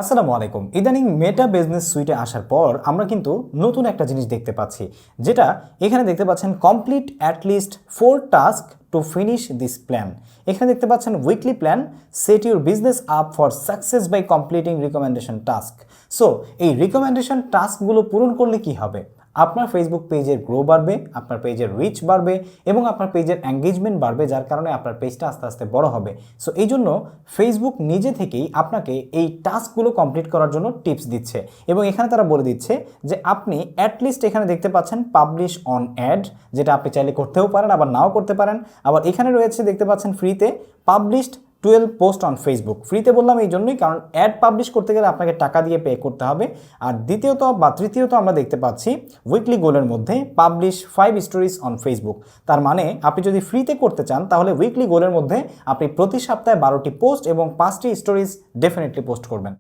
আসসালামু আলাইকুম। ইদানিং মেটা বিজনেস সুইটে আসার পর আমরা কিন্তু নতুন একটা জিনিস দেখতে পাচ্ছি, যেটা এখানে দেখতে পাচ্ছেন complete at least 4 task to finish this plan. এখানে দেখতে পাচ্ছেন weekly plan, set your business up for success by completing recommendation task. So এই রিকমেন্ডেশন টাস্কগুলো পূরণ করলে কি হবে? আপনার ফেসবুক পেজের গ্রো বাড়বে, আপনার পেজের রিচ বাড়বে এবং আপনার পেজের এঙ্গেজমেন্ট বাড়বে, যার কারণে আপনার পেজটা আস্তে আস্তে বড় হবে। সো এই জন্য ফেসবুক নিজে থেকেই আপনাকে এই টাস্কগুলো কমপ্লিট করার জন্য টিপস দিচ্ছে এবং এখানে তারা বলে দিচ্ছে যে আপনি অ্যাটলিস্ট এখানে দেখতে পাচ্ছেন পাবলিশ অন অ্যাড, যেটা আপনি চাইলে করতেও পারেন আবার নাও করতে পারেন। আবার এখানে রয়েছে দেখতে পাচ্ছেন ফ্রিতে পাবলিশড 12 পোস্ট অন ফেসবুক। ফ্রিতে বললাম এই জন্যই কারণ অ্যাড পাবলিশ করতে গেলে আপনাকে টাকা দিয়ে পে করতে হবে। আর দ্বিতীয়ত বা তৃতীয়ত আমরা দেখতে পাচ্ছি উইকলি গোলের মধ্যে পাবলিশ 5 স্টোরিজ অন ফেসবুক। তার মানে আপনি যদি ফ্রিতে করতে চান তাহলে উইকলি গোলের মধ্যে আপনি প্রতি সপ্তাহে 12টি পোস্ট এবং 5টি স্টোরিজ ডেফিনেটলি পোস্ট করবেন।